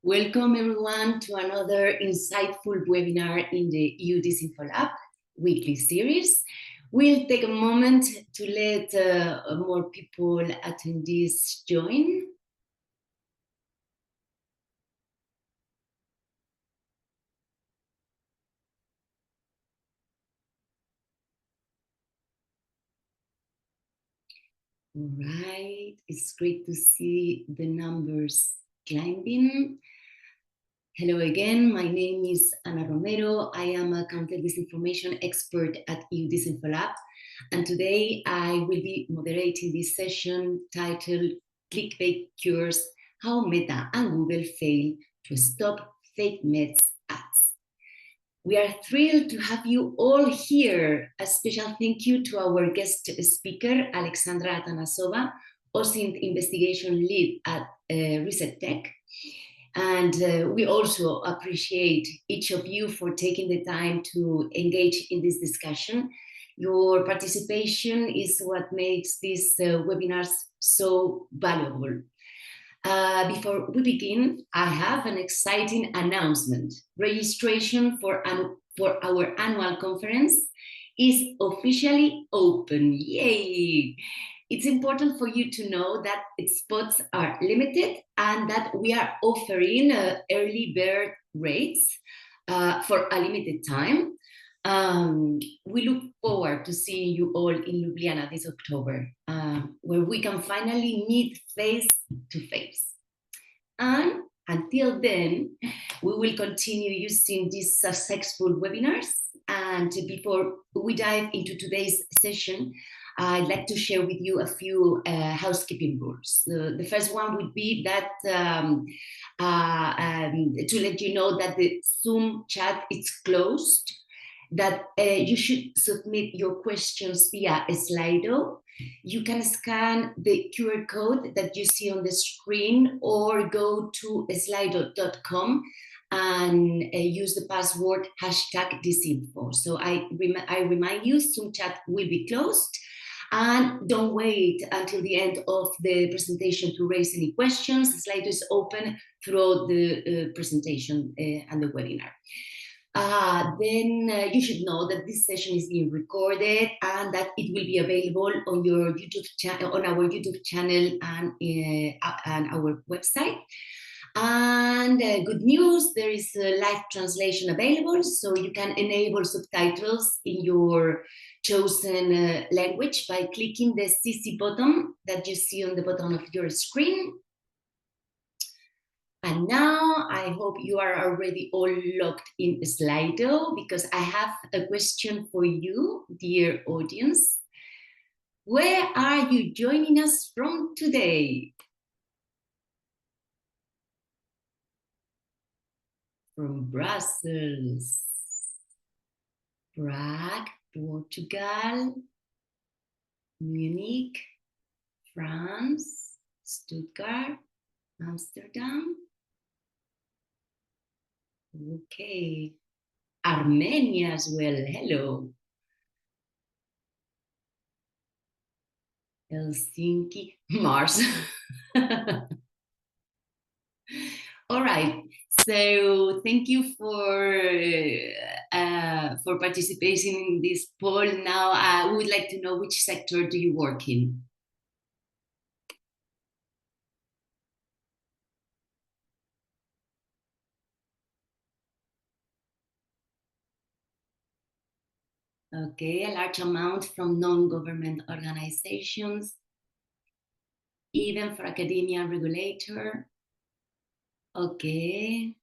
Welcome everyone to another insightful webinar in the EU DisinfoLab weekly series. We'll take a moment to let more people attendees join. All right, it's great to see the numbers climbing. Hello again, my name is Ana Romero. I am a counter disinformation expert at EU DisinfoLab, and today I will be moderating this session titled Clickbait Cures How Meta and Google Fail to Stop Fake Meds Ads. We are thrilled to have you all here. A special thank you to our guest speaker, Aleksandra Atanasova, OSINT investigation lead at Reset Tech. And we also appreciate each of you for taking the time to engage in this discussion. Your participation is what makes these webinars so valuable. Before we begin, I have an exciting announcement. Registration for our annual conference is officially open. Yay! It's important for you to know that spots are limited and that we are offering early bird rates for a limited time. We look forward to seeing you all in Ljubljana this October, where we can finally meet face to face. And until then, we will continue using these successful webinars. And before we dive into today's session, I'd like to share with you a few housekeeping rules. The first one would be that to let you know that the Zoom chat is closed, that you should submit your questions via Slido. You can scan the QR code that you see on the screen or go to slido.com and use the password #disinfo. So I remind you, Zoom chat will be closed. And don't wait until the end of the presentation to raise any questions. The slide is open throughout the presentation and the webinar. Then you should know that this session is being recorded and that it will be available on your YouTube channel, on our YouTube channel and our website. And good news, there is a live translation available, so you can enable subtitles in your chosen language by clicking the CC button that you see on the bottom of your screen. And now I hope you are already all logged in Slido, because I have a question for you, dear audience. Where are you joining us from today? From Brussels, Prague, Portugal, Munich, France, Stuttgart, Amsterdam. Okay, Armenia as well, hello. Helsinki, Mars. All right, so thank you for participating in this poll. Now I would like to know, which sector do you work in? Okay, a large amount from non-government organizations, even for academia and regulator. Okay.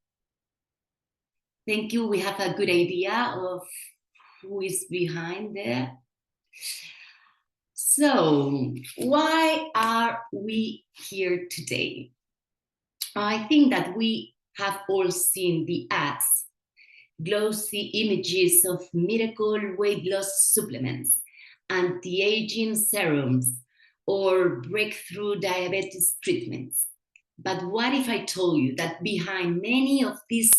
Thank you. We have a good idea of who is behind there. So, why are we here today? I think that we have all seen the ads, glossy images of miracle weight loss supplements, anti-aging serums, or breakthrough diabetes treatments. But what if I told you that behind many of these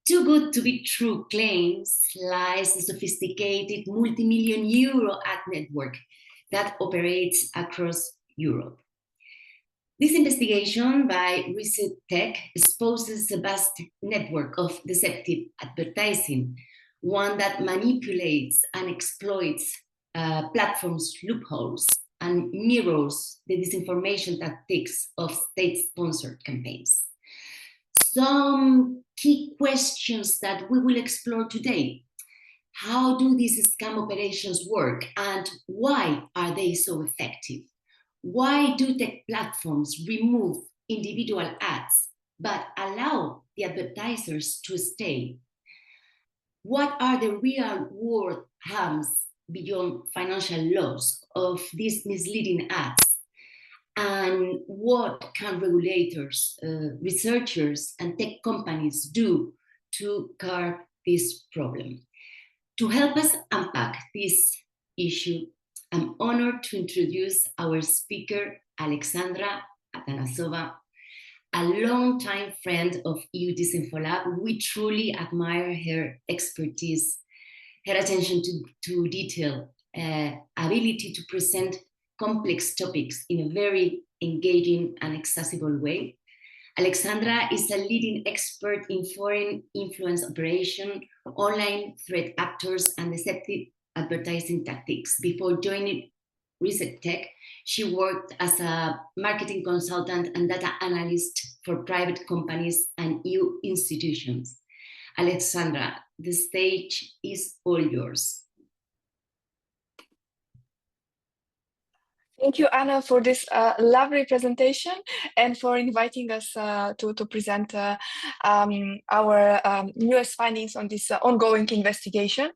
too good to be true claims lies a sophisticated multi-million euro ad network that operates across Europe? This investigation by Reset Tech exposes a vast network of deceptive advertising, one that manipulates and exploits platforms' loopholes and mirrors the disinformation tactics of state-sponsored campaigns. Some key questions that we will explore today. How do these scam operations work and why are they so effective? Why do tech platforms remove individual ads but allow the advertisers to stay? What are the real world harms beyond financial loss of these misleading ads? And what can regulators, researchers, and tech companies do to curb this problem? To help us unpack this issue, I'm honored to introduce our speaker, Aleksandra Atanasova, a longtime friend of EU DisinfoLab. We truly admire her expertise, her attention to detail, ability to present complex topics in a very engaging and accessible way. Aleksandra is a leading expert in foreign influence operation, online threat actors, and deceptive advertising tactics. Before joining Reset Tech, she worked as a marketing consultant and data analyst for private companies and EU institutions. Aleksandra, the stage is all yours. Thank you, Anna, for this lovely presentation and for inviting us to present our newest findings on this ongoing investigation.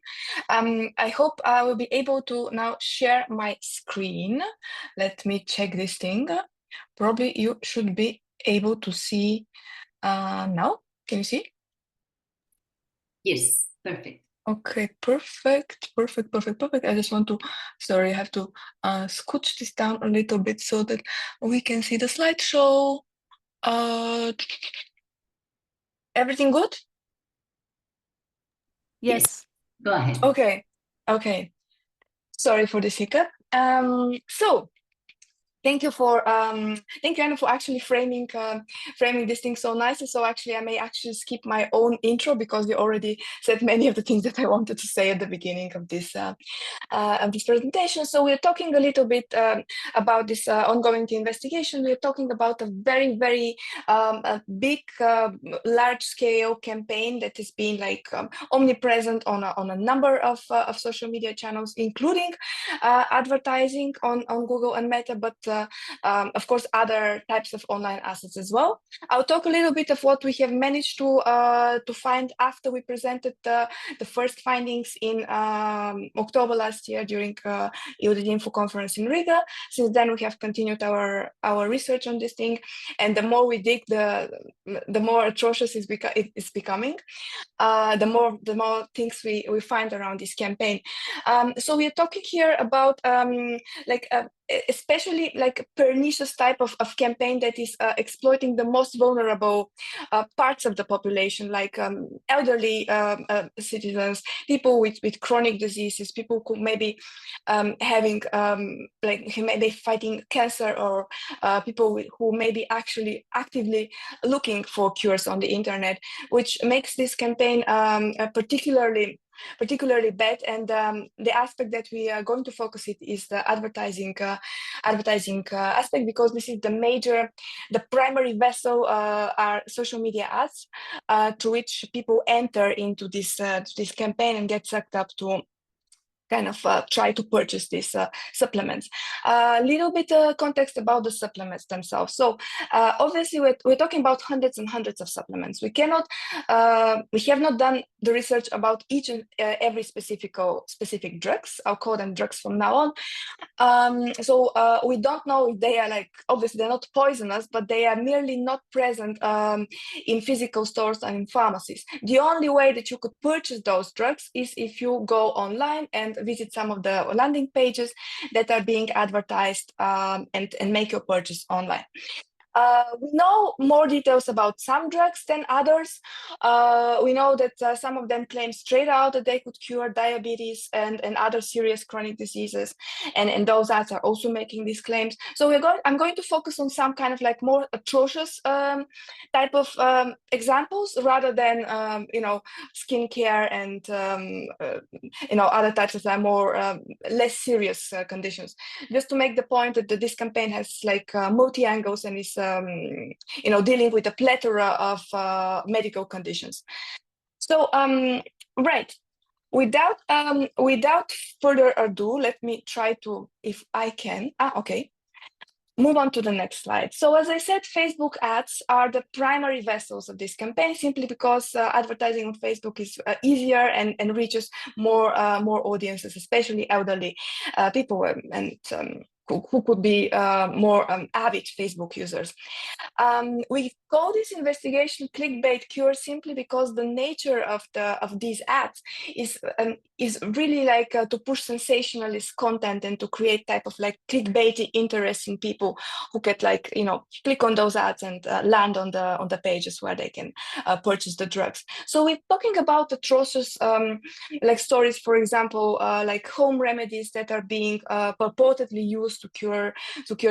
I hope I will be able to now share my screen. Let me check this thing. Probably you should be able to see now. Can you see? Yes, perfect. Okay, perfect. I just want to, sorry, I have to scooch this down a little bit so that we can see the slideshow. Everything good? Yes. Go ahead. Okay. Sorry for this hiccup. So thank you, Anna, for actually framing this thing so nicely. So actually, I may actually skip my own intro because you already said many of the things that I wanted to say at the beginning of this presentation. So we're talking a little bit about this ongoing investigation. We're talking about a very, very a big, large-scale campaign that has been like omnipresent on a number of social media channels, including advertising on Google and Meta, but of course, other types of online assets as well. I'll talk a little bit of what we have managed to find after we presented the first findings in October last year during EU DisinfoLab conference in Riga. Since then, we have continued our research on this thing, and the more we dig, the more atrocious it's becoming. The more things we find around this campaign. So we are talking here about especially like pernicious type of campaign that is exploiting the most vulnerable parts of the population, like elderly citizens, people with chronic diseases, people who may be having who may be fighting cancer, or people who may be actually actively looking for cures on the internet, which makes this campaign particularly bad. And the aspect that we are going to focus it is the advertising aspect, because this is the primary vessel are social media ads, to which people enter into this campaign and get sucked up to kind of try to purchase these supplements. A little bit context about the supplements themselves. So obviously we're talking about hundreds and hundreds of supplements. We have not done the research about each and every specific drugs. I'll call them drugs from now on. So we don't know if they are obviously they're not poisonous, but they are merely not present in physical stores and in pharmacies. The only way that you could purchase those drugs is if you go online and visit some of the landing pages that are being advertised, and make your purchase online. We know more details about some drugs than others. We know that some of them claim straight out that they could cure diabetes and other serious chronic diseases, and those ads are also making these claims. So I'm going to focus on some kind of like more atrocious type of examples rather than skincare and other types of more less serious conditions. Just to make the point that this campaign has like multi angles and is dealing with a plethora of medical conditions. So right. Without further ado, let me try to, if I can. Okay. Move on to the next slide. So as I said, Facebook ads are the primary vessels of this campaign, simply because advertising on Facebook is easier and reaches more audiences, especially elderly people and who could be more avid Facebook users. We call this investigation clickbait cure simply because the nature of these ads is really like to push sensationalist content and to create type of like clickbaity interest in people who could like click on those ads and land on the pages where they can purchase the drugs. So we're talking about atrocious like stories, for example, like home remedies that are being purportedly used to cure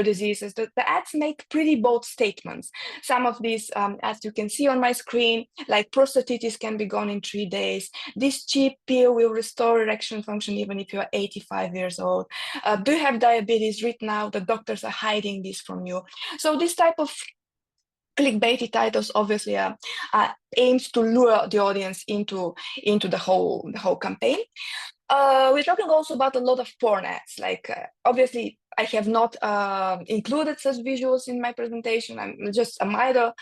diseases. The ads make pretty bold statements. Some of these, as you can see on my screen, like prostatitis can be gone in 3 days. This cheap pill will restore erection function even if you are 85 years old. Do you have diabetes? Read now. The doctors are hiding this from you. So this type of clickbaity titles obviously aims to lure the audience into the whole campaign. We're talking also about a lot of porn ads. Like obviously, I have not included such visuals in my presentation. I'm just a milder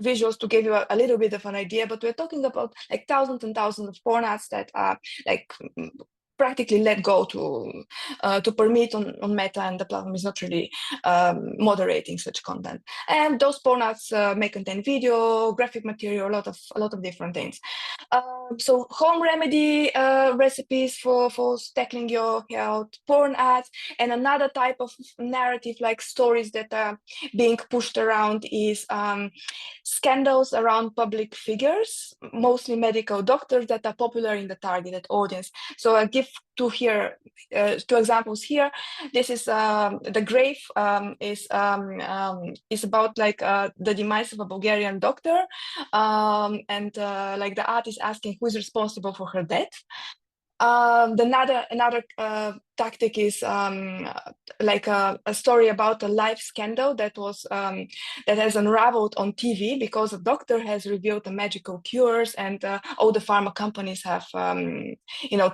visuals to give you a little bit of an idea. But we're talking about like thousands and thousands of porn ads that are like practically let go to permit on Meta, and the platform is not really moderating such content. And those porn ads may contain video, graphic material, a lot of different things. So home remedy recipes for tackling your health, porn ads, and another type of narrative like stories that are being pushed around is scandals around public figures, mostly medical doctors that are popular in the targeted audience. So I give two examples here. This is the grave is about like the demise of a Bulgarian doctor, and like the art is asking who is responsible for her death. Another tactic is like a story about a life scandal that has unraveled on TV because a doctor has revealed the magical cures, and all the pharma companies have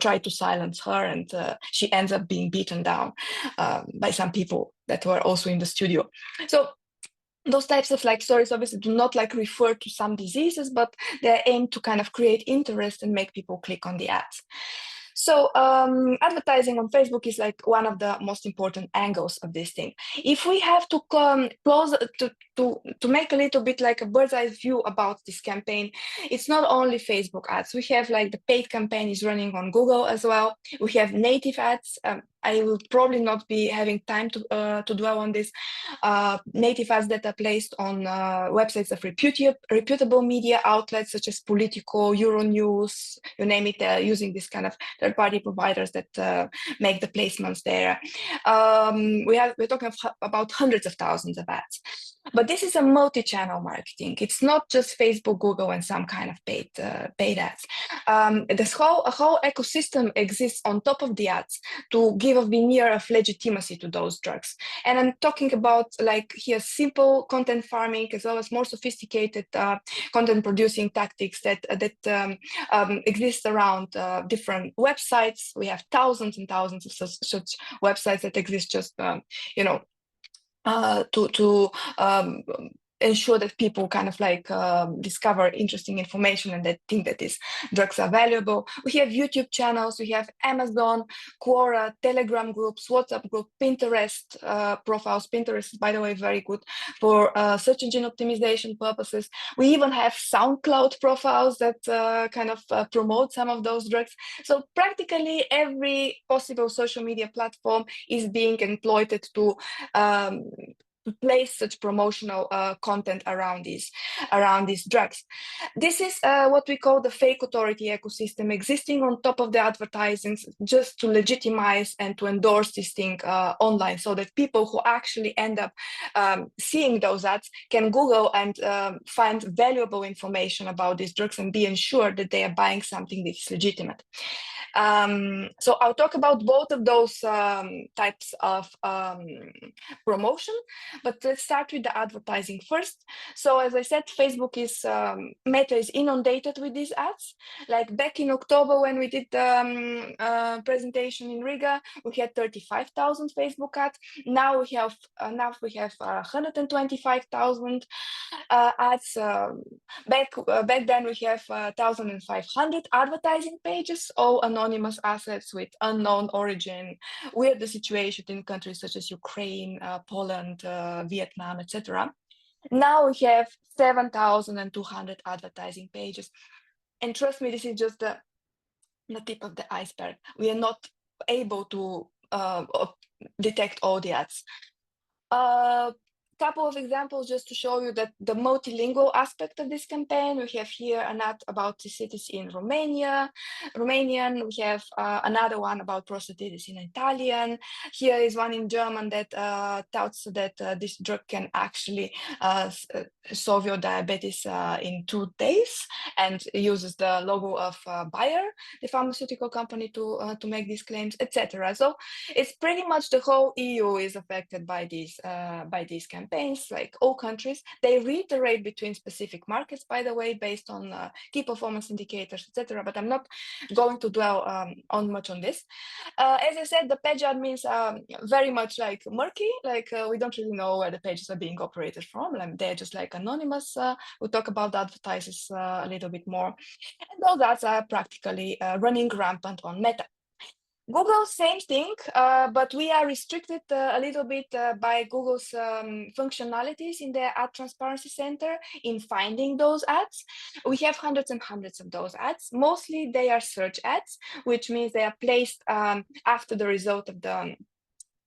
tried to silence her, and she ends up being beaten down by some people that were also in the studio. So those types of like stories obviously do not like refer to some diseases, but they aim to kind of create interest and make people click on the ads. So advertising on Facebook is like one of the most important angles of this thing. If we have to close to make a little bit like a bird's eye view about this campaign, it's not only Facebook ads. We have like the paid campaign is running on Google as well. We have native ads. I will probably not be having time to dwell on this. Native ads that are placed on websites of reputable media outlets such as Politico, Euronews, you name it, using this kind of third-party providers that make the placements there. We're talking about hundreds of thousands of ads. But this is a multi-channel marketing. It's not just Facebook, Google, and some kind of paid ads. This whole ecosystem exists on top of the ads to give a veneer of legitimacy to those drugs. And I'm talking about like here simple content farming as well as more sophisticated content producing tactics that exist around different websites. We have thousands and thousands of such websites that exist just to ensure that people kind of like discover interesting information and they think that these drugs are valuable. We have YouTube channels, we have Amazon, Quora, Telegram groups, WhatsApp group, Pinterest profiles. Pinterest is, by the way, very good for search engine optimization purposes. We even have SoundCloud profiles that kind of promote some of those drugs. So practically every possible social media platform is being exploited to place such promotional content around these drugs. This is what we call the fake authority ecosystem, existing on top of the advertising just to legitimize and to endorse this thing online, so that people who actually end up seeing those ads can Google and find valuable information about these drugs and be ensured that they are buying something that is legitimate. So I'll talk about both of those types of promotion, but let's start with the advertising first. So as I said, Facebook is, Meta is inundated with these ads. Like back in October when we did the presentation in Riga, we had 35,000 Facebook ads. Now we have 125,000 ads. Back then we have 1,500 advertising pages, all anonymous assets with unknown origin. We're the situation in countries such as Ukraine, Poland, Vietnam, etc. Now we have 7,200 advertising pages. And trust me, this is just the tip of the iceberg. We are not able to detect all the ads. Couple of examples just to show you that the multilingual aspect of this campaign. We have here an ad about the cities in Romanian. We have another one about prostatitis in Italian. Here is one in German that touts that this drug can actually solve your diabetes in 2 days, and uses the logo of Bayer, the pharmaceutical company, to make these claims, etc. So it's pretty much the whole EU is affected by these campaigns. Like all countries, they reiterate between specific markets, by the way, based on key performance indicators, etc. But I'm not going to dwell on much on this. As I said, the page admins are very much like murky. Like we don't really know where the pages are being operated from. Like, they're just like anonymous. We'll talk about the advertisers a little bit more. And those ads are practically running rampant on Meta. Google, same thing, but we are restricted a little bit by Google's functionalities in their ad transparency center in finding those ads. We have hundreds and hundreds of those ads. Mostly they are search ads, which means they are placed after the result of the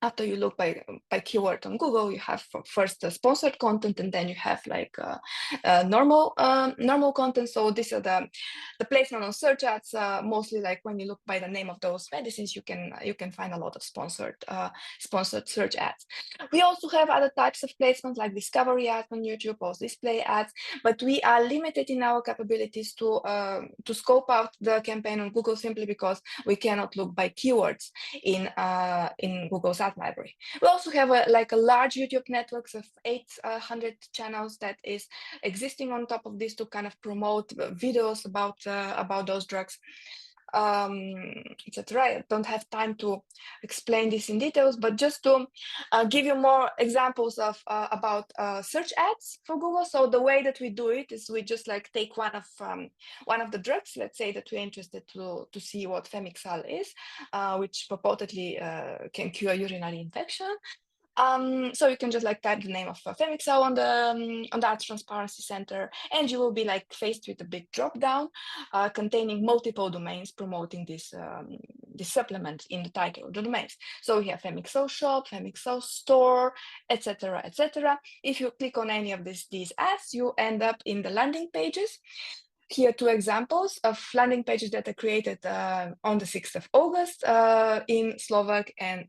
after you look by keyword on Google, you have first the sponsored content, and then you have like normal content. So these are the placement on search ads. Mostly like when you look by the name of those medicines, you can find a lot of sponsored search ads. We also have other types of placements like discovery ads on YouTube or display ads, but we are limited in our capabilities to scope out the campaign on Google simply because we cannot look by keywords in Google's ad library. We also have a large YouTube networks of 800 channels that is existing on top of this to kind of promote videos about those drugs, etc. I don't have time to explain this in details, but just to give you more examples of about search ads for Google. So the way that we do it is we just like take one of the drugs. Let's say that we're interested to see what Femixal is, which purportedly can cure urinary infection. So you can just like type the name of Femixal on the ad transparency center, and you will be like faced with a big drop down containing multiple domains promoting this supplement in the title of the domains. So we have Femixal shop, Femixal store, etc., etc. If you click on any of these ads, you end up in the landing pages. Here are 2 examples of landing pages that are created on the 6th of August in Slovak and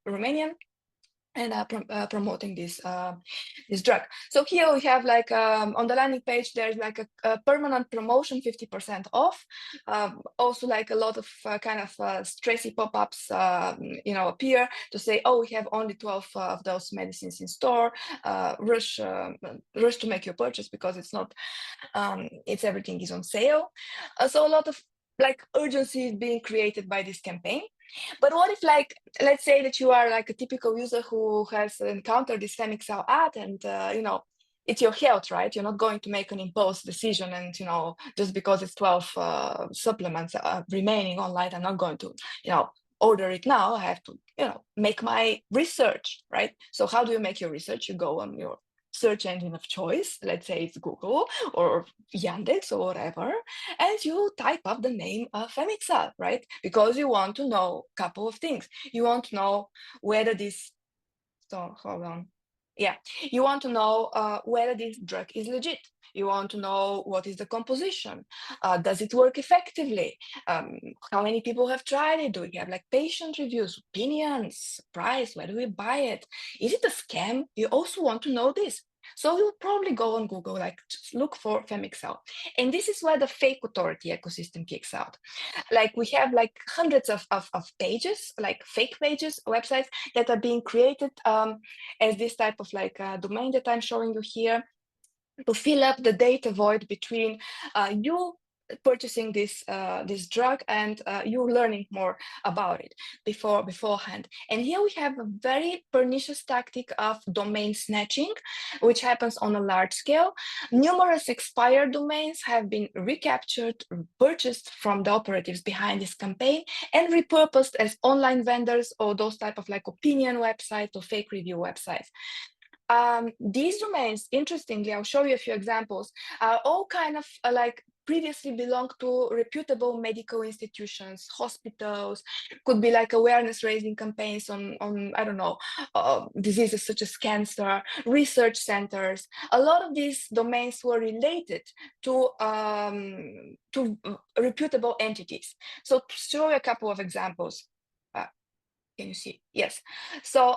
Romanian, and promoting this drug. So here we have like on the landing page, there's like a permanent promotion, 50% off. Also like a lot of kind of stressy pop-ups, appear to say, oh, we have only 12 of those medicines in store. Rush to make your purchase because it's not, everything is on sale. So a lot of like urgency is being created by this campaign. But what if, like, let's say that you are like a typical user who has encountered this Femixal ad and it's your health, right? You're not going to make an impulse decision and, just because it's 12 supplements remaining online, I'm not going to, order it now. I have to, make my research, right? So how do you make your research? You go on your search engine of choice, let's say it's Google or Yandex or whatever, and you type up the name of Femixal, right? Because you want to know a couple of things. You want to know whether this, so hold on. Yeah, you want to know whether this drug is legit. You want to know what is the composition. Does it work effectively? How many people have tried it? Do we have like patient reviews, opinions, price? Where do we buy it? Is it a scam? You also want to know this. So you'll probably go on Google, like just look for Femixal. And this is where the fake authority ecosystem kicks out. Like we have like hundreds of pages, like fake pages, websites that are being created as this type of like domain that I'm showing you here to fill up the data void between you purchasing this drug and you learning more about it beforehand. And here we have a very pernicious tactic of domain snatching, which happens on a large scale. Numerous expired domains have been recaptured, purchased from the operatives behind this campaign, and repurposed as online vendors or those type of like opinion websites or fake review websites. These domains, interestingly, I'll show you a few examples, are all kind of like previously belonged to reputable medical institutions, hospitals, could be like awareness raising campaigns on I don't know, diseases such as cancer, research centers. A lot of these domains were related to reputable entities. So to show you a couple of examples. Can you see? Yes. So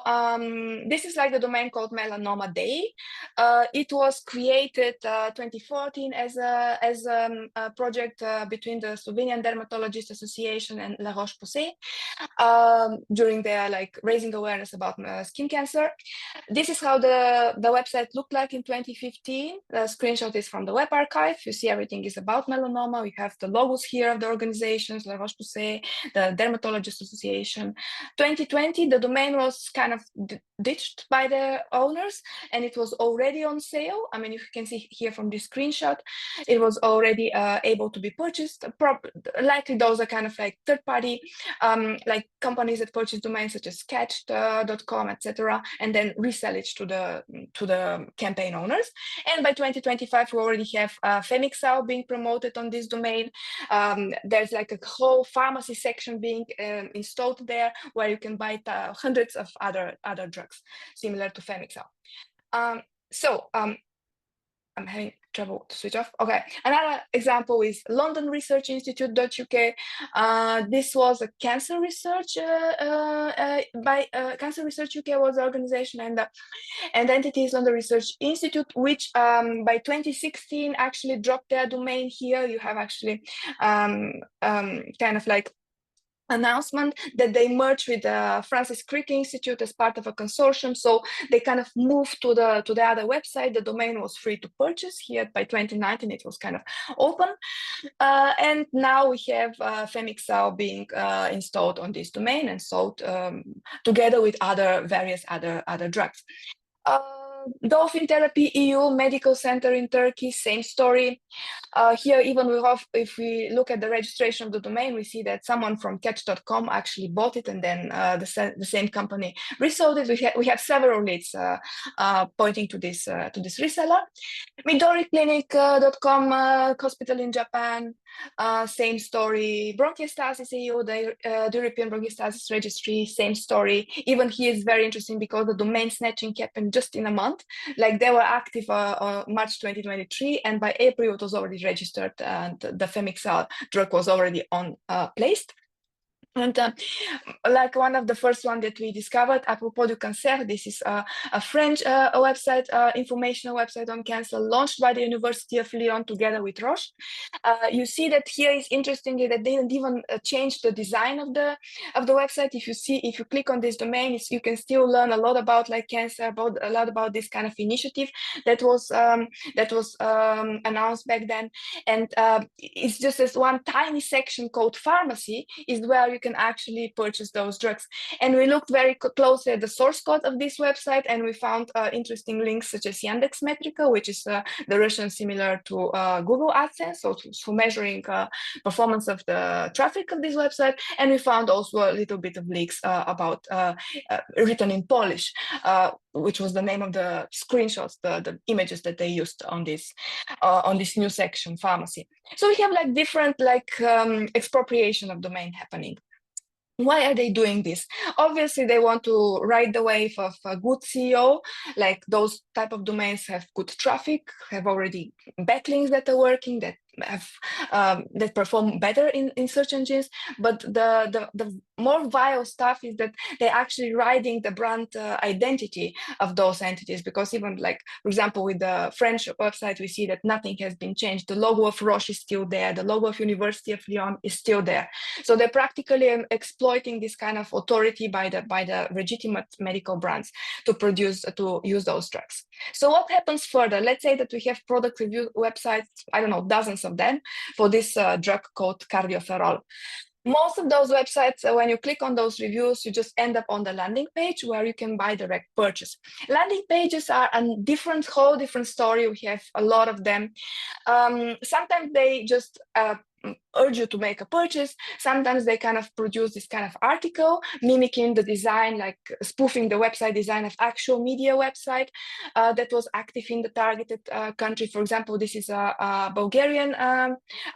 this is like the domain called Melanoma Day. It was created 2014 as a project between the Slovenian Dermatologist Association and La Roche-Posay during their like raising awareness about skin cancer. This is how the website looked like in 2015. The screenshot is from the web archive. You see everything is about melanoma. We have the logos here of the organizations, La Roche-Posay, the Dermatologist Association. 2020, the domain was kind of ditched by the owners and it was already on sale. I mean, you can see here from this screenshot, it was already able to be purchased. Likely those are kind of like third-party like companies that purchase domains such as sketched.com, etc., and then resell it to the campaign owners. And by 2025, we already have Femixal being promoted on this domain. There's like a whole pharmacy section being installed there where you can buy hundreds of other drugs similar to Femixal. I'm having trouble to switch off. Okay, another example is London Research Institute.uk. This was a cancer research by Cancer Research UK was the organization, and the entity is London Research Institute, which by 2016 actually dropped their domain. Here you have actually kind of like announcement that they merged with the Francis Crick Institute as part of a consortium. So they kind of moved to the other website. The domain was free to purchase. Here by 2019, it was kind of open. And now we have Femixal being installed on this domain and sold together with various other drugs. Dolphin Therapy EU Medical Center in Turkey, same story. Here, even if we look at the registration of the domain, we see that someone from catch.com actually bought it, and then the same company resold it. We have several leads pointing to this reseller. MidoriClinic.com, hospital in Japan, same story. Bronchiectasis EU, the European Bronchiectasis Registry, same story. Even here is very interesting because the domain snatching happened just in a month. Like they were active on March 2023, and by April it was already registered, and the Femixal drug was already on placed. And like one of the first one that we discovered, Apropos du Cancer, this is a French website, informational website on cancer, launched by the University of Lyon together with Roche. You see that here is interestingly that they didn't even change the design of the website. If you click on this domain, you can still learn a lot about like cancer, a lot about this kind of initiative that was announced back then. And it's just this one tiny section called pharmacy is where you you can actually purchase those drugs. And we looked very closely at the source code of this website, and we found interesting links such as Yandex Metrika, which is the Russian similar to Google AdSense, so for measuring performance of the traffic of this website. And we found also a little bit of leaks about written in Polish, which was the name of the screenshots, the images that they used on this new section, pharmacy. So we have like different expropriation of domain happening. Why are they doing this? Obviously, they want to ride the wave of a good SEO. Like those type of domains have good traffic, have already backlinks that are working, that have that perform better in search engines. But the more vile stuff is that they're actually riding the brand identity of those entities, because even like, for example, with the French website, we see that nothing has been changed. The logo of Roche is still there. The logo of University of Lyon is still there. So they're practically exploiting this kind of authority by the legitimate medical brands to use those drugs. So what happens further? Let's say that we have product review websites, I don't know, dozens of them for this drug called cardiopherol. Most of those websites, when you click on those reviews, you just end up on the landing page where you can buy direct purchase. Landing pages are a whole different story. We have a lot of them. Sometimes they just urge you to make a purchase. Sometimes they kind of produce this kind of article mimicking the design, like spoofing the website design of actual media website that was active in the targeted country. For example, this is a Bulgarian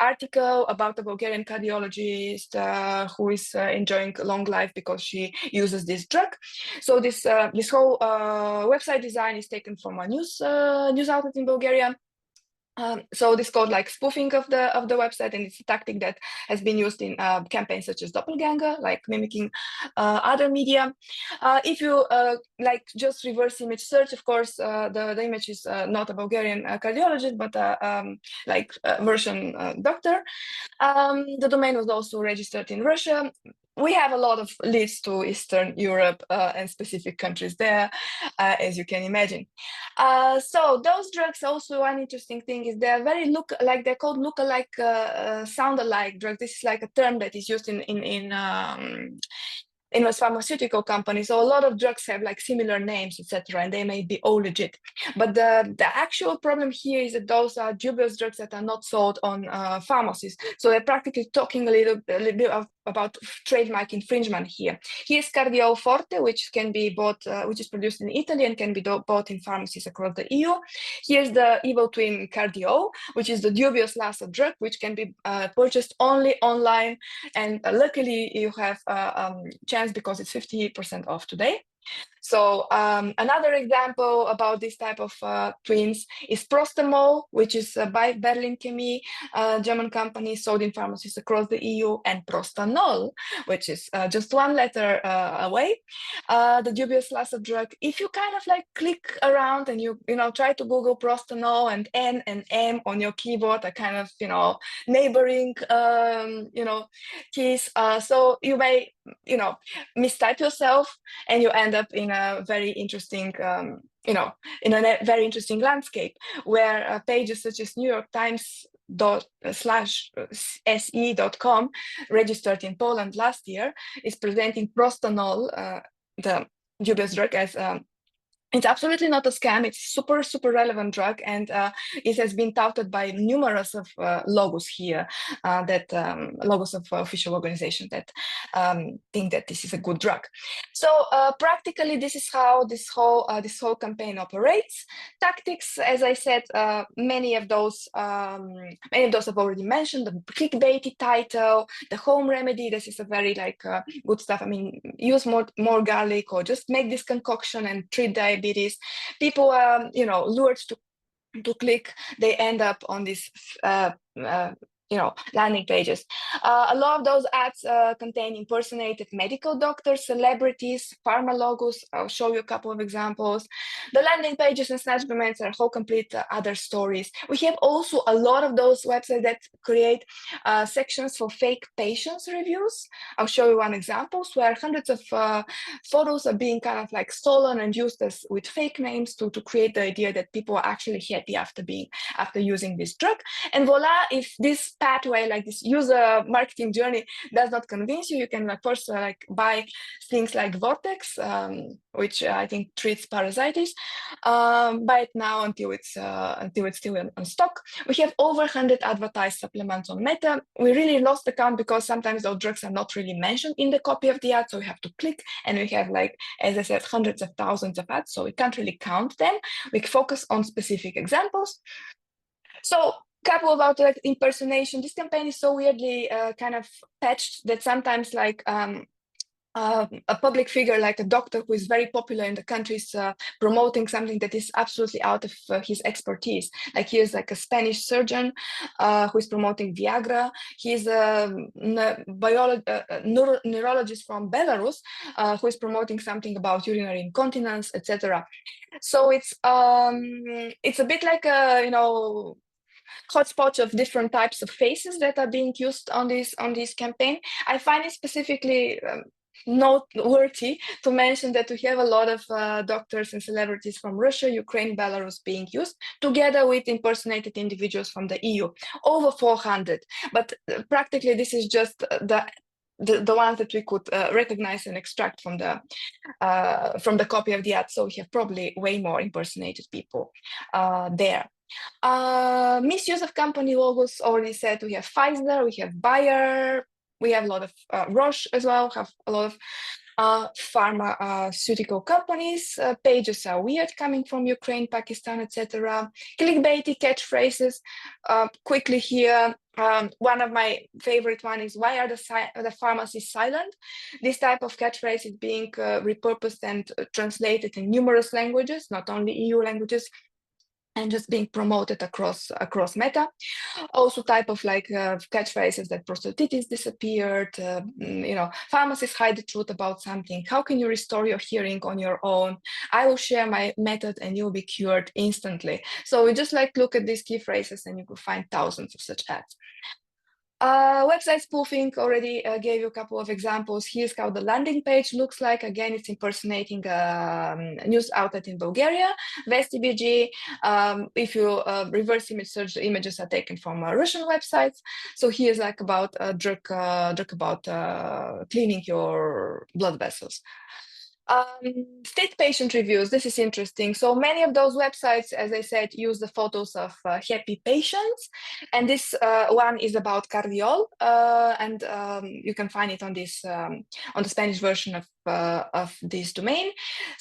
article about a Bulgarian cardiologist who is enjoying long life because she uses this drug. So this whole website design is taken from a news outlet in Bulgaria. So this called like spoofing of the website, and it's a tactic that has been used in campaigns such as Doppelganger, like mimicking other media. If you like just reverse image search, of course, the image is not a Bulgarian cardiologist, but like a Russian doctor. The domain was also registered in Russia. We have a lot of leads to Eastern Europe and specific countries there, as you can imagine. So those drugs, also one interesting thing is they're they're called look-alike, sound-alike drugs. This is like a term that is used in most pharmaceutical companies. So a lot of drugs have like similar names, etc., and they may be all legit. But the actual problem here is that those are dubious drugs that are not sold on pharmacies. So they're practically talking a little bit about trademark infringement here. Here's Cardio Forte, which can be bought, which is produced in Italy and can be bought in pharmacies across the EU. Here's the evil twin Cardio, which is the dubious Lassa drug, which can be purchased only online. And luckily, you have a chance because it's 50% off today. So another example about this type of twins is Prostamol, which is by Berlin Chemie, German company, sold in pharmacies across the EU, and Prostanol, which is just one letter away, the dubious Lassa drug. If you kind of like click around and you try to Google Prostanol, and N and M on your keyboard are kind of neighboring keys, so you may mistype yourself, and you end up in a very interesting in a very interesting landscape where pages such as New York Times /se.com, registered in Poland last year, is presenting Prostanol, the dubious drug, as it's absolutely not a scam. It's super, super relevant drug, and it has been touted by numerous of logos here, logos of official organizations that think that this is a good drug. So practically, this is how this whole campaign operates. Tactics, as I said, many of those I've already mentioned. The clickbaity title, the home remedy. This is a very good stuff. I mean, use more garlic, or just make this concoction and treat diabetes. People are, lured to click. They end up on this landing pages. A lot of those ads contain impersonated medical doctors, celebrities, pharma logos. I'll show you a couple of examples. The landing pages and snatch domains are whole complete other stories. We have also a lot of those websites that create sections for fake patients reviews. I'll show you one example where hundreds of photos are being kind of stolen and used with fake names to create the idea that people are actually happy after using this drug. And voila, if this pathway, like this user marketing journey does not convince you, you can first buy things like Vortex, which I think treats parasites. Buy it now until it's still on stock. We have over 100 advertised supplements on Meta. We really lost the count because sometimes those drugs are not really mentioned in the copy of the ad, so we have to click, and we have, like, as I said, hundreds of thousands of ads, so we can't really count them. We focus on specific examples. So, couple about like impersonation. This campaign is so weirdly kind of patched that sometimes, like, a public figure like a doctor who is very popular in the country is promoting something that is absolutely out of his expertise. Like, he is like a Spanish surgeon who is promoting Viagra. He's a neurologist from Belarus who is promoting something about urinary incontinence, etc. So it's a bit like a, hotspot of different types of faces that are being used on this campaign. I find it specifically noteworthy to mention that we have a lot of doctors and celebrities from Russia, Ukraine, Belarus being used, together with impersonated individuals from the EU, over 400. But practically this is just the ones that we could recognize and extract from the copy of the ad. So we have probably way more impersonated people there. Misuse of company logos, already said. We have Pfizer, we have Bayer, we have a lot of Roche as well, have a lot of pharmaceutical companies. Pages are weird, coming from Ukraine, Pakistan, etc. Clickbaity catchphrases. Quickly here, one of my favorite one is, why are the pharmacies silent? This type of catchphrase is being repurposed and translated in numerous languages, not only EU languages, and just being promoted across Meta. Also type of like catchphrases that prostatitis disappeared, pharmacists hide the truth about something. How can you restore your hearing on your own? I will share my method and you'll be cured instantly. So we just like look at these key phrases and you could find thousands of such ads. Website spoofing, already gave you a couple of examples. Here's how the landing page looks like. Again, it's impersonating a news outlet in Bulgaria, VestiBG. If you reverse image search, the images are taken from Russian websites. So here's like about a drug about cleaning your blood vessels. State patient reviews. This is interesting. So many of those websites, as I said, use the photos of happy patients, and this one is about Cardiol, and you can find it on this on the Spanish version of this domain.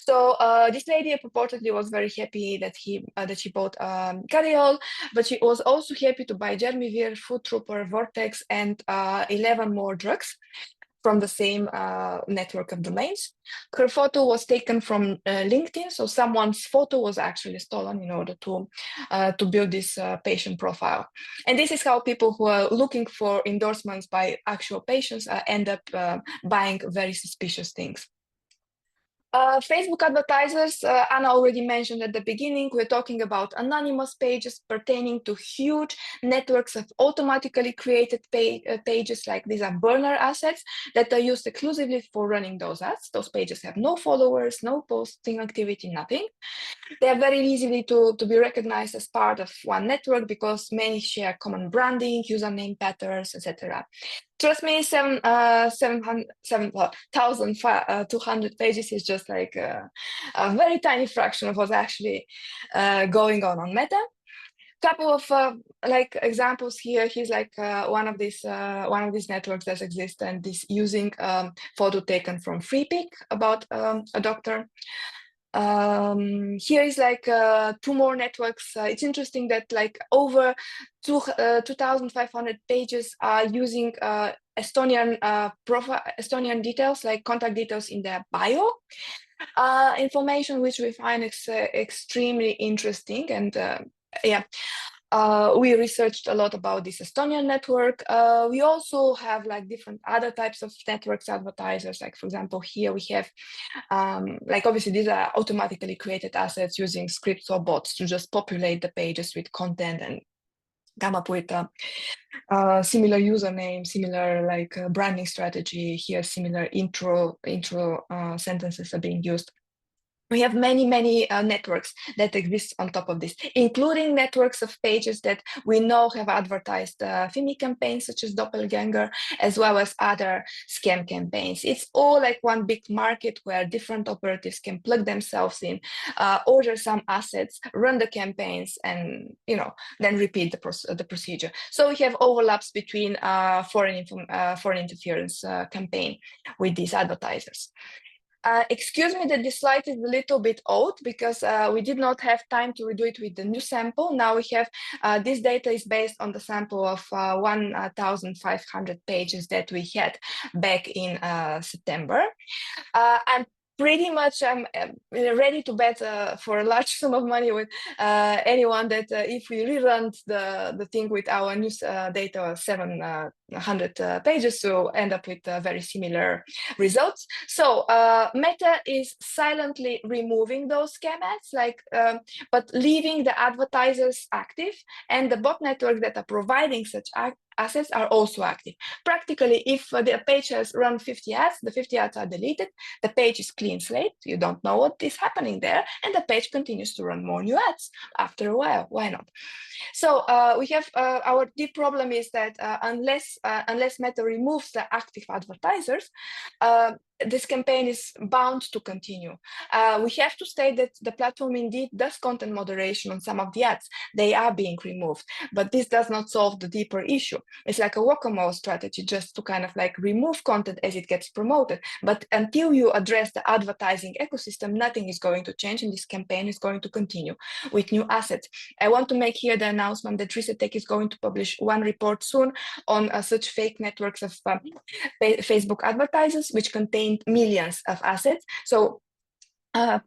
So this lady purportedly was very happy that she bought Cardiol, but she was also happy to buy Germivir, Food Trooper, Vortex, and 11 more drugs from the same network of domains. Her photo was taken from LinkedIn, so someone's photo was actually stolen in order to build this patient profile. And this is how people who are looking for endorsements by actual patients end up buying very suspicious things. Facebook advertisers, Anna already mentioned at the beginning, we're talking about anonymous pages pertaining to huge networks of automatically created pages. Like, these are burner assets that are used exclusively for running those ads. Those pages have no followers, no posting activity, nothing. They are very easily to be recognized as part of one network because many share common branding, username patterns, etc. Trust me, 7,200 pages is just like a very tiny fraction of what's actually going on Meta. Couple of like examples here. Here's like one of these networks that exist and is using photo taken from FreePic about a doctor. Here is like 2 more networks. It's interesting that like over 2,500 pages are using Estonian details, like contact details in their bio, information which we find extremely interesting. And we researched a lot about this Estonian network. We also have like different other types of networks advertisers. Like, for example, here we have, like, obviously these are automatically created assets using scripts or bots to just populate the pages with content and come up with a similar username, similar like branding strategy. Here, similar intro sentences are being used. we have many networks that exist on top of this, including networks of pages that we know have advertised phishing campaigns such as Doppelganger, as well as other scam campaigns. It's all like one big market where different operatives can plug themselves in, order some assets, run the campaigns, and then repeat the procedure. So we have overlaps between foreign interference campaign with these advertisers. Excuse me that this slide is a little bit old because we did not have time to redo it with the new sample. Now we have, this data is based on the sample of 1,500 pages that we had back in September. I'm pretty much ready to bet for a large sum of money with anyone that if we rerun the thing with our news data 700 pages, to end up with very similar results. So Meta is silently removing those scam ads, but leaving the advertisers active, and the bot networks that are providing such assets are also active. Practically, if the page has run 50 ads, the 50 ads are deleted, the page is clean slate, you don't know what is happening there, and the page continues to run more new ads after a while. Why not? So we have our deep problem is that unless Meta removes the active advertisers, this campaign is bound to continue. We have to state that the platform indeed does content moderation on some of the ads. They are being removed, but this does not solve the deeper issue. It's like a whack-a-mole strategy, just to kind of like remove content as it gets promoted. But until you address the advertising ecosystem, nothing is going to change, and this campaign is going to continue with new assets. I want to make here the announcement that ResetTech is going to publish one report soon on such fake networks of Facebook advertisers, which contain millions of assets. So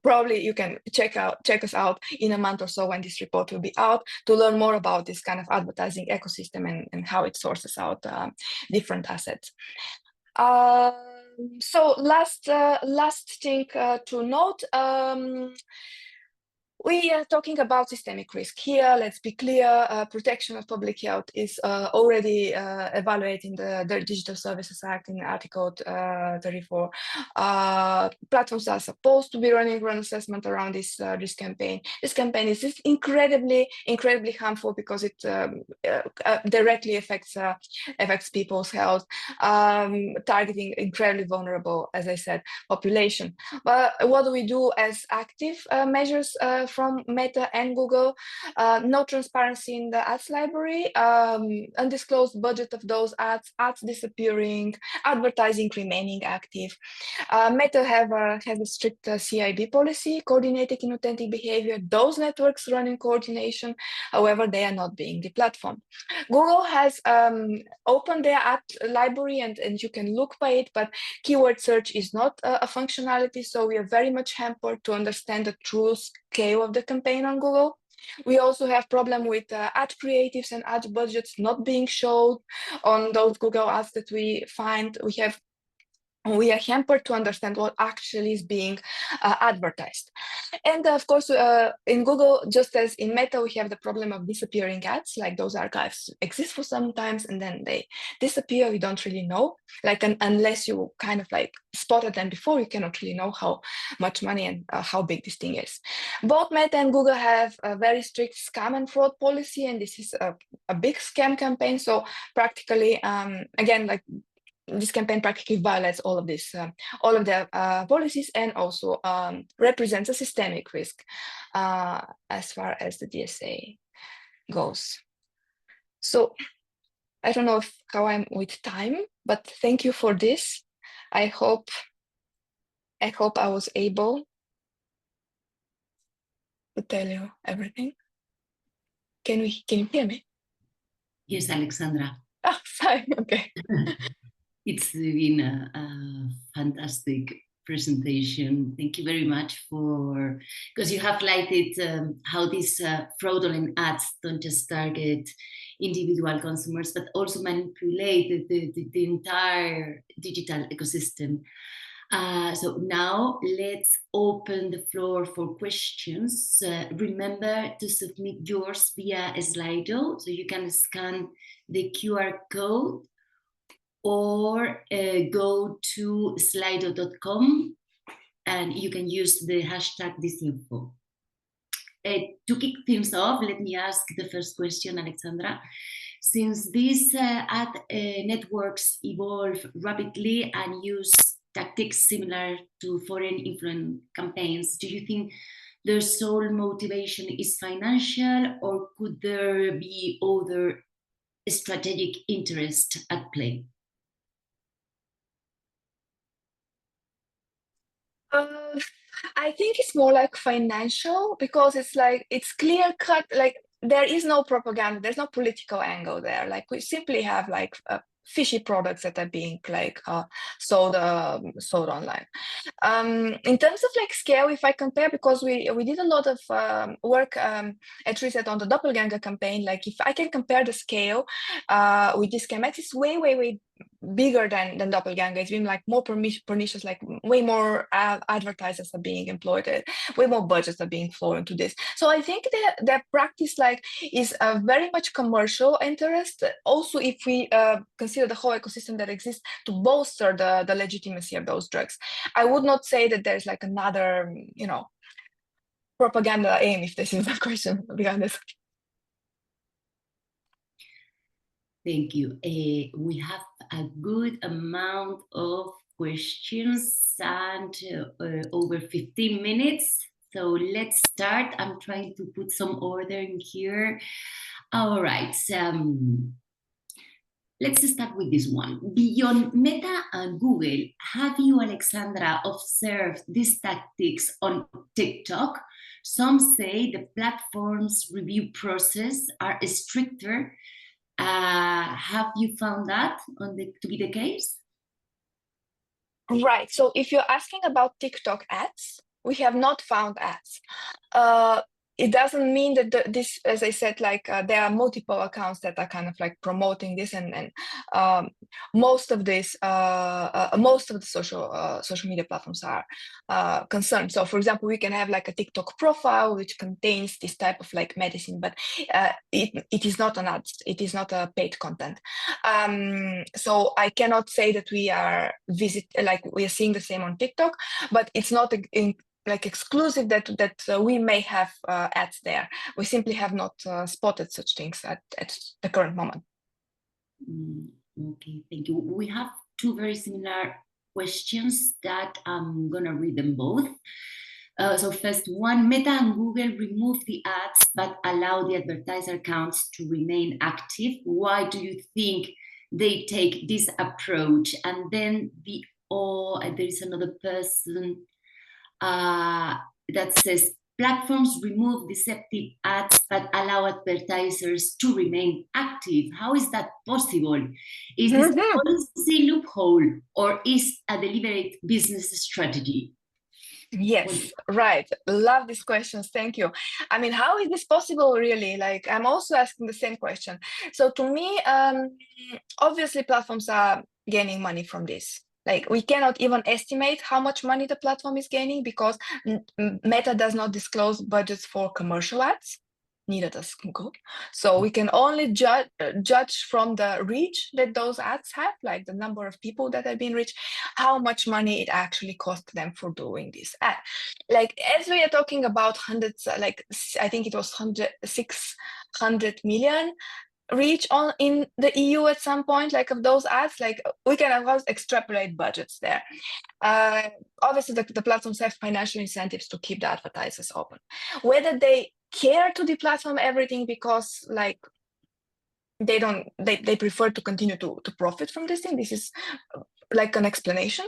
probably you can check us out in a month or so when this report will be out, to learn more about this kind of advertising ecosystem and how it sources out different assets. So last thing to note. We are talking about systemic risk here. Let's be clear, protection of public health is already evaluating the Digital Services Act in Article 34. Platforms are supposed to be running an assessment around this campaign. This campaign is just incredibly harmful because it directly affects people's health, targeting incredibly vulnerable, as I said, population. But what do we do as active measures from Meta and Google? No transparency in the ads library, undisclosed budget of those ads disappearing, advertising remaining active. Meta has a strict CIB policy, coordinated inauthentic behavior. Those networks run in coordination, however, they are not being deplatformed. Google has opened their ad library, and you can look by it, but keyword search is not a functionality, so we are very much hampered to understand the true scale of the campaign on Google. We also have problem with ad creatives and ad budgets not being shown on those Google ads that we find. We are hampered to understand what actually is being advertised. And of course, in Google, just as in Meta, we have the problem of disappearing ads, like those archives exist for some times and then they disappear. We don't really know, unless you kind of like spotted them before, you cannot really know how much money and how big this thing is. Both Meta and Google have a very strict scam and fraud policy, and this is a big scam campaign. So practically, again, like, this campaign practically violates all of this, all of the policies, and also represents a systemic risk as far as the DSA goes. So I don't know how I'm with time, but thank you for this. I hope I was able to tell you everything. Can you hear me? Yes, Aleksandra. Oh, sorry. Okay. It's been a fantastic presentation. Thank you very much because you have highlighted how these fraudulent ads don't just target individual consumers, but also manipulate the entire digital ecosystem. So now let's open the floor for questions. Remember to submit yours via Slido, so you can scan the QR code or go to slido.com and you can use the hashtag disinfo. To kick things off, let me ask the first question, Aleksandra. Since these ad networks evolve rapidly and use tactics similar to foreign influence campaigns, do you think their sole motivation is financial, or could there be other strategic interest at play? I think it's more like financial, because it's clear cut. Like, there is no propaganda, there's no political angle there. Like, we simply have like fishy products that are being like sold online. In terms of like scale, if I compare, because we did a lot of work at Reset on the doppelganger campaign, like if I can compare the scale with this campaign, it's way bigger than doppelganger. It's been like more pernicious, like way more advertisers are being employed, way more budgets are being flowed into this. So I think that practice like is a very much commercial interest. Also, if we consider the whole ecosystem that exists to bolster the legitimacy of those drugs, I would not say that there's like another, propaganda aim, if this is the question, to be honest. Thank you. We have a good amount of questions and over 15 minutes. So let's start. I'm trying to put some order in here. All right. Let's start with this one. Beyond Meta and Google, have you, Aleksandra, observed these tactics on TikTok? Some say the platform's review process are stricter. Have you found that to be the case? Right. So if you're asking about TikTok ads, we have not found ads. It doesn't mean that this, as I said, like there are multiple accounts that are kind of like promoting this, and most of the social media platforms are concerned. So, for example, we can have like a TikTok profile which contains this type of like medicine, but it is not an ad. It is not a paid content. So I cannot say that we are seeing the same on TikTok, but it's not like exclusive that we may have ads there. We simply have not spotted such things at the current moment. Okay, thank you. We have two very similar questions that I'm gonna read them both. So first one, Meta and Google remove the ads but allow the advertiser accounts to remain active. Why do you think they take this approach? And then there is another person that says platforms remove deceptive ads but allow advertisers to remain active. How is that possible? Is this a policy loophole, or is a deliberate business strategy? Yes, right. Love these questions. Thank you. I mean, how is this possible, really? Like, I'm also asking the same question. So to me, obviously platforms are gaining money from this. Like, we cannot even estimate how much money the platform is gaining, because Meta does not disclose budgets for commercial ads. Neither does Google. So we can only judge from the reach that those ads have, like the number of people that have been reached, how much money it actually cost them for doing this ad. Like, as we are talking about hundreds, like I think it was 600 million reach in the EU at some point, like of those ads, like we can of course extrapolate budgets there. Obviously the platforms have financial incentives to keep the advertisers open. Whether they care to deplatform everything because like they prefer to continue to profit from this thing, this is like an explanation,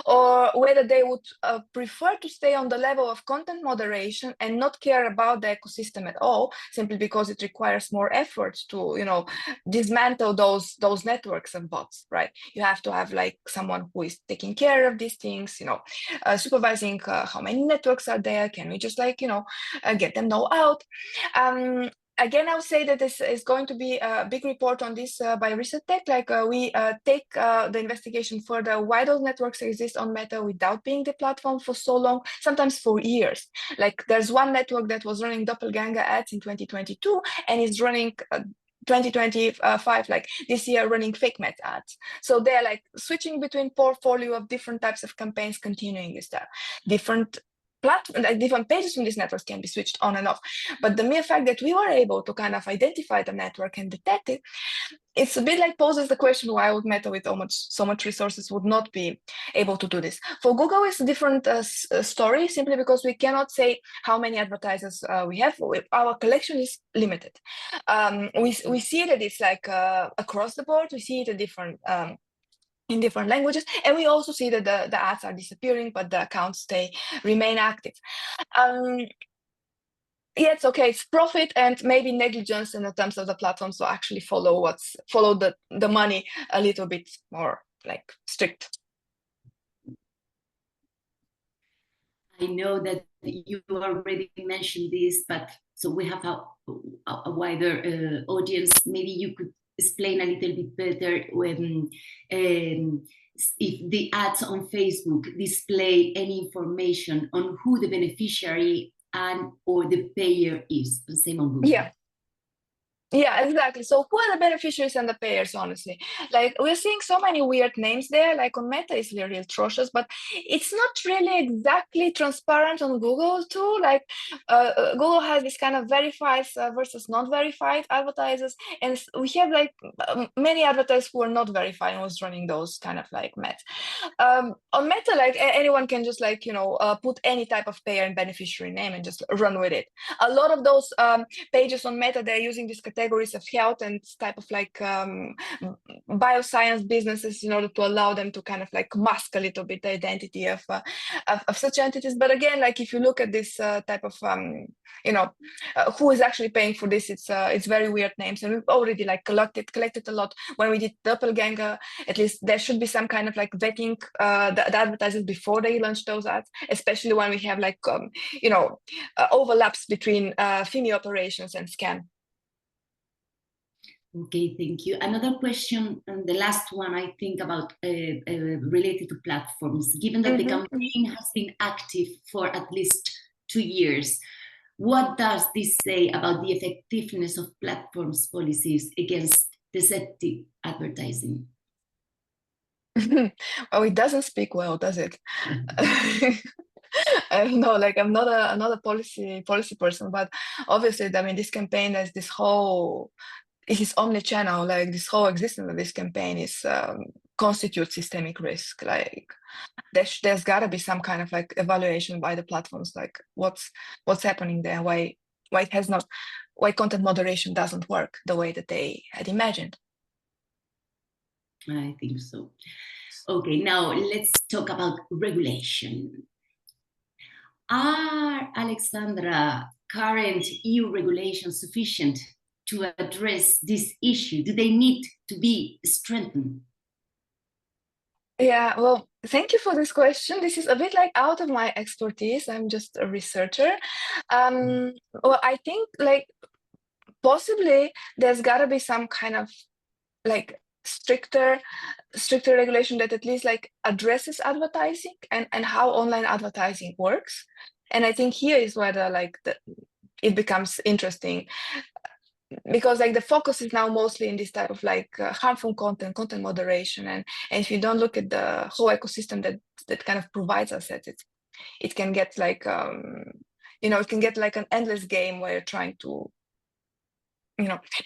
or whether they would prefer to stay on the level of content moderation and not care about the ecosystem at all, simply because it requires more effort to dismantle those networks and bots, right? You have to have like someone who is taking care of these things, supervising how many networks are there, can we just get them all out. Again, I would say that this is going to be a big report on this by Reset Tech. Like we take the investigation further, why those networks exist on Meta without being the platform for so long, sometimes for years. Like there's one network that was running doppelganger ads in 2022 and is running 2025, like this year, running fake Meta ads. So they're like switching between portfolio of different types of campaigns, continuing with that. Different platforms, like different pages from this network can be switched on and off. But the mere fact that we were able to kind of identify the network and detect it, it's a bit like poses the question why would Meta with so much resources would not be able to do this. For Google, it's a different story, simply because we cannot say how many advertisers we have. Our collection is limited. We see that it's like across the board. We see it in different languages, and we also see that the ads are disappearing, but the accounts remain active. Yeah, it's okay. It's profit and maybe negligence in the terms of the platform. So actually follow the money a little bit more like strict. I know that you already mentioned this, but so we have a wider audience. Maybe you could explain a little bit better when if the ads on Facebook display any information on who the beneficiary and or the payer is. The same on Google. Yeah, exactly. So who are the beneficiaries and the payers, honestly? Like, we're seeing so many weird names there, like on Meta it's really atrocious, but it's not really exactly transparent on Google too. Like Google has this kind of verified versus not verified advertisers, and we have like many advertisers who are not verified and was running those kind of like Meta. On Meta, like anyone can just like, put any type of payer and beneficiary name and just run with it. A lot of those pages on Meta, they're using this categories of health and type of like bioscience businesses in order to allow them to kind of like mask a little bit the identity of such entities. But again, like if you look at this type of who is actually paying for this, it's very weird names, and we've already like collected a lot. When we did doppelganger, at least there should be some kind of like vetting the advertisers before they launch those ads, especially when we have like overlaps between FIMI operations and scam. Okay, thank you. Another question, and the last one, I think, about related to platforms. Given that the campaign has been active for at least 2 years, what does this say about the effectiveness of platforms' policies against deceptive advertising? Well, it doesn't speak well, does it? I don't know, like I'm not a policy person, but obviously, I mean, this campaign has this whole. It is omni-channel, like this whole existence of this campaign is constitutes systemic risk. Like there's got to be some kind of like evaluation by the platforms, like what's happening there, why content moderation doesn't work the way that they had imagined. I think so. Okay, now let's talk about regulation. Are, Aleksandra, current EU regulations sufficient to address this issue? Do they need to be strengthened? Yeah, well, thank you for this question. This is a bit like out of my expertise. I'm just a researcher. Well, I think like possibly there's got to be some kind of like stricter regulation that at least like addresses advertising and how online advertising works. And I think here is where it becomes interesting, because like the focus is now mostly in this type of like harmful content moderation, and if you don't look at the whole ecosystem that kind of provides us that, it can get like it can get like an endless game where you're trying to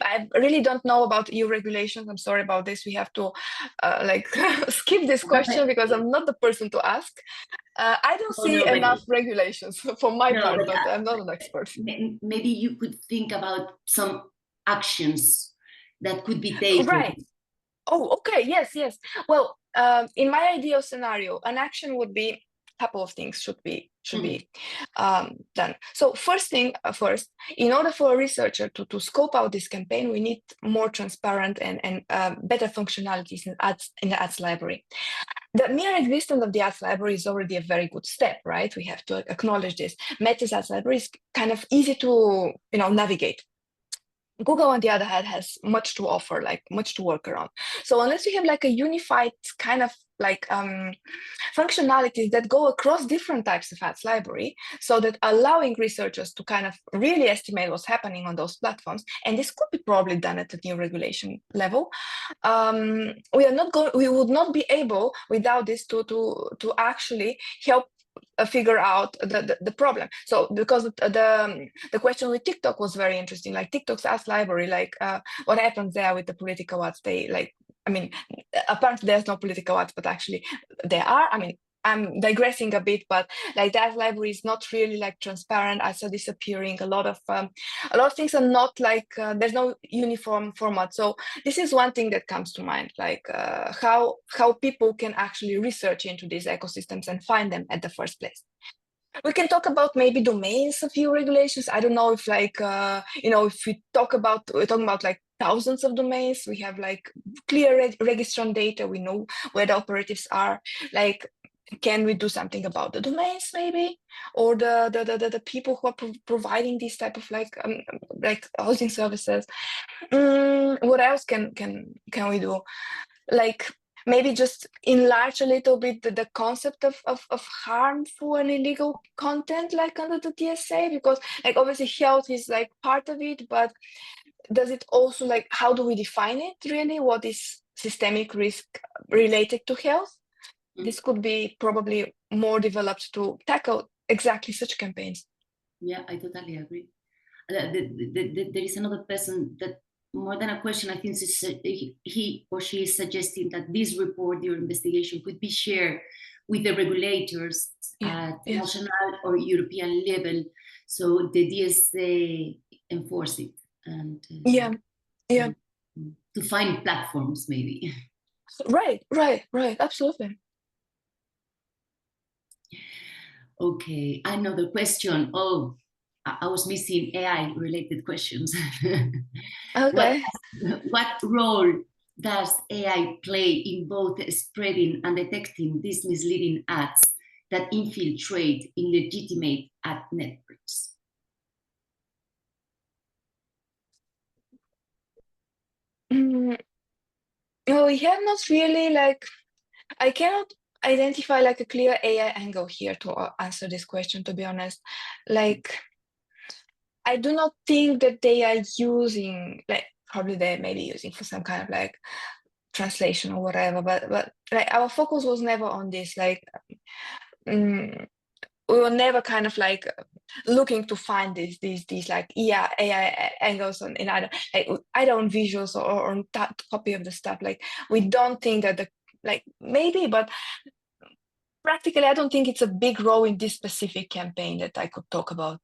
I really don't know about EU regulations. I'm sorry about this. We have to skip this question because I'm not the person to ask. I don't see enough regulations for my part, but I'm not an expert. Maybe you could think about some actions that could be taken. Right. Oh, okay. Yes. Well, in my ideal scenario, an action would be a couple of things should be done. So first, in order for a researcher to scope out this campaign, we need more transparent and better functionalities in the ads library. The mere existence of the ads library is already a very good step, right? We have to acknowledge this. Meta's ads library is kind of easy to navigate. Google, on the other hand, has much to offer, like much to work around. So unless you have like a unified kind of like functionalities that go across different types of ads library, so that allowing researchers to kind of really estimate what's happening on those platforms, and this could be probably done at the new regulation level, we would not be able without this to actually help figure out the problem. So because the question with TikTok was very interesting, like TikTok's ads library, like what happens there with the political ads, they like, I mean, apparently there's no political ads, but actually there are. I mean, I'm digressing a bit, but like that library is not really like transparent. I saw disappearing. A lot of things are not like there's no uniform format. So this is one thing that comes to mind, like how people can actually research into these ecosystems and find them at the first place. We can talk about maybe domains of EU regulations. I don't know if like if we're talking about like thousands of domains. We have like clear registrant data. We know where the operatives are. Like, can we do something about the domains maybe, or the people who are providing these type of like hosting services? What else can we do? Like, maybe just enlarge a little bit the concept of harmful and illegal content, like under the TSA, because like obviously health is like part of it, but does it also, like, how do we define it really? What is systemic risk related to health? This could be probably more developed to tackle exactly such campaigns. Yeah, I totally agree. There is another person that, more than a question, I think he or she is suggesting that this report, your investigation, could be shared with the regulators at national or European level, so the DSA enforce it and to find platforms maybe. Right, absolutely. Okay, another question. Oh, I was missing AI-related questions. Okay. What role does AI play in both spreading and detecting these misleading ads that infiltrate in legitimate ad networks? No, we have not really, like, I cannot identify like a clear AI angle here to answer this question, to be honest. Like, I do not think that they are using, like, probably they may be using for some kind of like translation or whatever, but like our focus was never on this. Like, we were never kind of like looking to find these like AI angles in either on visuals or on copy of the stuff. Like, we don't think that maybe, but practically, I don't think it's a big role in this specific campaign that I could talk about.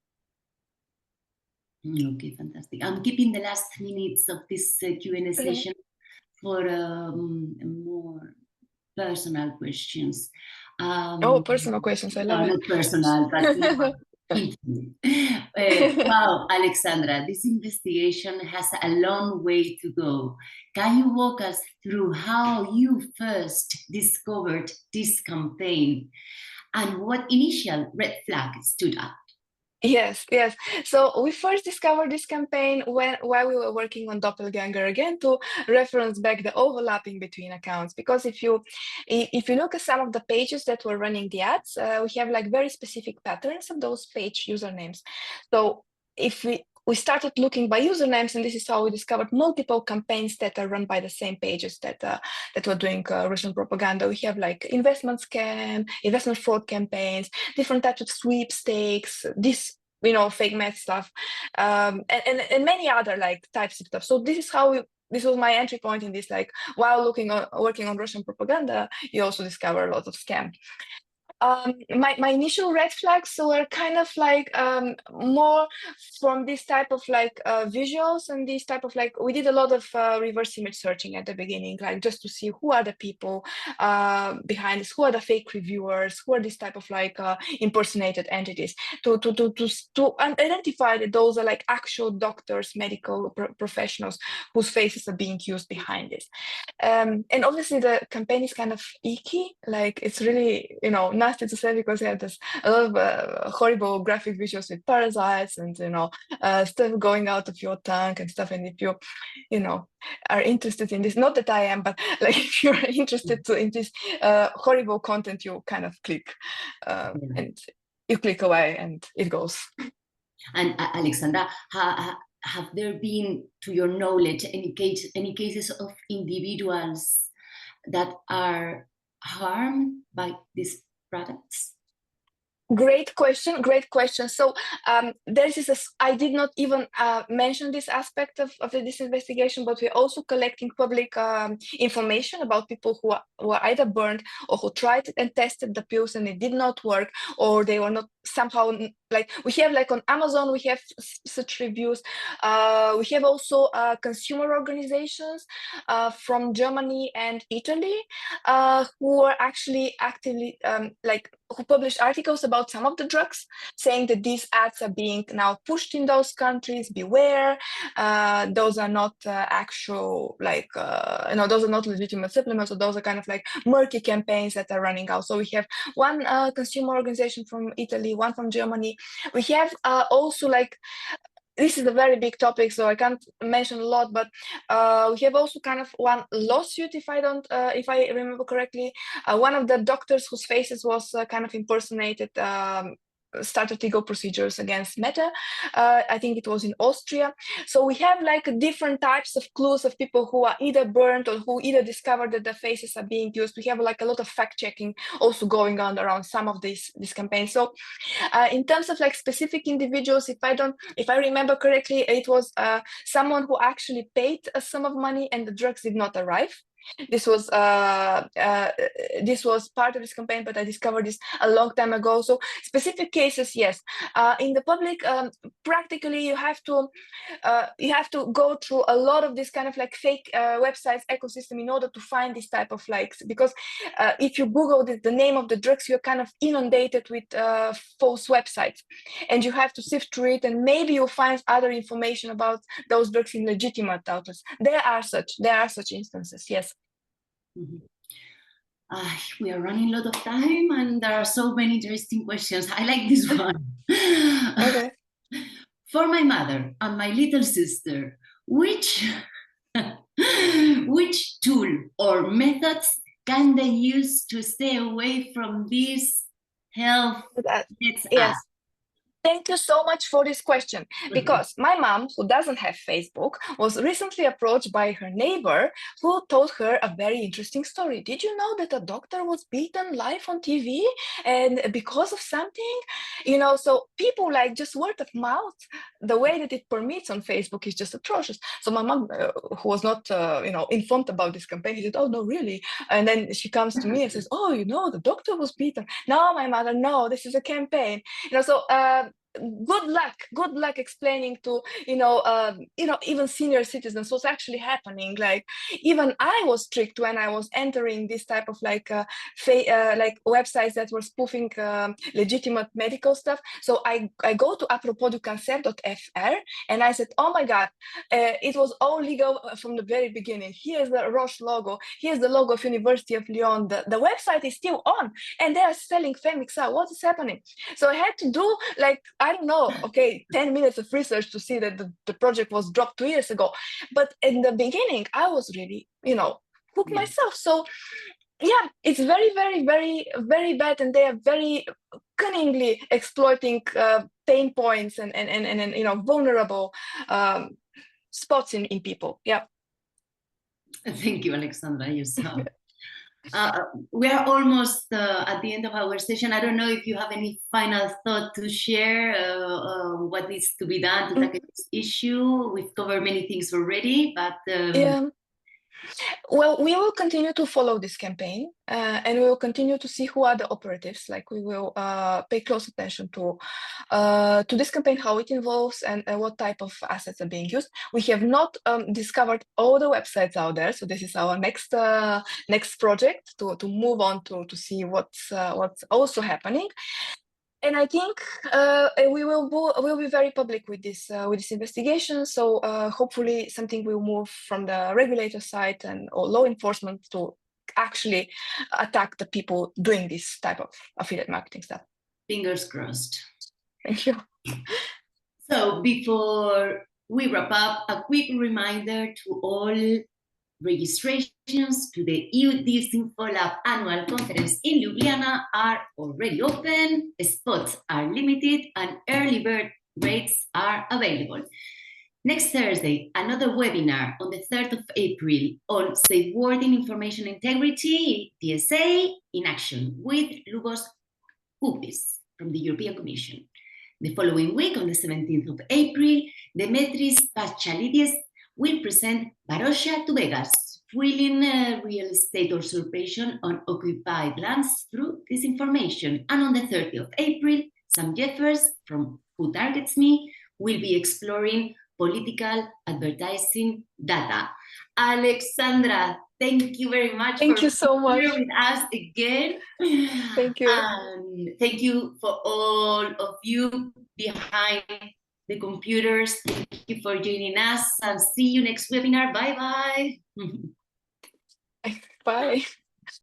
Okay, fantastic. I'm keeping the last minutes of this Q&A session for more personal questions. Personal questions, I love no, it. not personal, but more intimate. Wow, Aleksandra, this investigation has a long way to go. Can you walk us through how you first discovered this campaign and what initial red flag stood out? Yes. So we first discovered this campaign while we were working on Doppelganger, again, to reference back the overlapping between accounts. Because if you look at some of the pages that were running the ads, we have like very specific patterns of those page usernames. So if we started looking by usernames, and this is how we discovered multiple campaigns that are run by the same pages that were doing Russian propaganda. We have like investment scam, investment fraud campaigns, different types of sweepstakes, this fake math stuff, and many other like types of stuff. So this was my entry point in this. Like, while working on Russian propaganda, you also discover a lot of scam. My initial red flags were kind of like more from this type of like visuals, and this type of like, we did a lot of reverse image searching at the beginning, like just to see who are the people behind this, who are the fake reviewers, who are this type of like impersonated entities, to identify that those are like actual doctors, medical professionals whose faces are being used behind this. And obviously the campaign is kind of icky, like it's really, nasty to say because we have this a lot of horrible graphic visuals with parasites and stuff going out of your tongue and stuff. And if you are interested in this, not that I am, but like if you're interested in this horrible content, you kind of click and you click away and it goes. And Aleksandra, have there been, to your knowledge, any cases of individuals that are harmed by these products? Great question. So I did not even mention this aspect of this investigation, but we're also collecting public information about people who were either burned or who tried and tested the pills and it did not work, or they were not somehow, like we have like on Amazon, we have such reviews. We have also consumer organizations from Germany and Italy who are actually actively who publish articles about some of the drugs, saying that these ads are being now pushed in those countries. Beware, those are not actual, those are not legitimate supplements, or those are kind of like murky campaigns that are running out. So we have one consumer organization from Italy, one from Germany. We have also this is a very big topic, so I can't mention a lot, but we have also kind of one lawsuit, if I remember correctly. One of the doctors whose faces was kind of impersonated started legal procedures against Meta. I think it was in Austria. So we have like different types of clues of people who are either burned or who either discovered that their faces are being used. We have like a lot of fact checking also going on around some of these campaigns. So in terms of like specific individuals, if I remember correctly, it was someone who actually paid a sum of money and the drugs did not arrive. This was part of this campaign, but I discovered this a long time ago. So specific cases, yes. In the public, practically you have to go through a lot of this kind of like fake websites ecosystem in order to find this type of likes. Because if you Google the name of the drugs, you're kind of inundated with false websites, and you have to sift through it, and maybe you'll find other information about those drugs in legitimate outlets. There are such instances, yes. Mm-hmm. We are running a lot of time and there are so many interesting questions. I like this one. Okay. For my mother and my little sister, which tool or methods can they use to stay away from this health? Yes. Thank you so much for this question, because my mom, who doesn't have Facebook, was recently approached by her neighbor who told her a very interesting story. Did you know that a doctor was beaten live on TV and because of something? So people like just word of mouth, the way that it permits on Facebook is just atrocious. So my mom, who was not, informed about this campaign, she said, "Oh, no, really?" And then she comes to me and says, "Oh, the doctor was beaten." No, my mother, no, this is a campaign. Good luck explaining to even senior citizens what's actually happening. Like even I was tricked when I was entering this type of websites that were spoofing legitimate medical stuff. So I go to aproposducancer.fr and I said, oh my god, it was all legal from the very beginning. Here's the Roche logo, here's the logo of University of Lyon, the website is still on and they are selling Femixal. What is happening? So I had to do 10 minutes of research to see that the project was dropped 2 years ago. But in the beginning, I was really, hooked myself. So yeah, it's very, very, very, very bad. And they are very cunningly exploiting pain points and vulnerable spots in people. Yeah. Thank you, Aleksandra. Yourself. We are almost at the end of our session. I don't know if you have any final thought to share, what needs to be done to tackle this issue. We've covered many things already, but yeah. Well, we will continue to follow this campaign and we will continue to see who are the operatives. Like we will pay close attention to this campaign, how it involves and what type of assets are being used. We have not discovered all the websites out there. So this is our next project to move on to see what's also happening. And I think we'll be very public with this investigation. So hopefully something will move from the regulator side or law enforcement to actually attack the people doing this type of affiliate marketing stuff. Fingers crossed. Thank you. So before we wrap up, a quick reminder to all: registrations to the EU DisinfoLab annual conference in Ljubljana are already open, spots are limited, and early bird rates are available. Next Thursday, another webinar on the 3rd of April on safeguarding information integrity, TSA in action, with Lubos Kupis from the European Commission. The following week, on the 17th of April, Demetris Paschalidis will present Barossa to Vegas, fueling real estate usurpation on occupied lands through disinformation. And on the 30th of April, Sam Jeffers from Who Targets Me will be exploring political advertising data. Aleksandra, thank you very much for being here with us again. Thank you. And thank you for all of you behind the computers. Thank you for joining us, and see you next webinar. Bye-bye. Bye.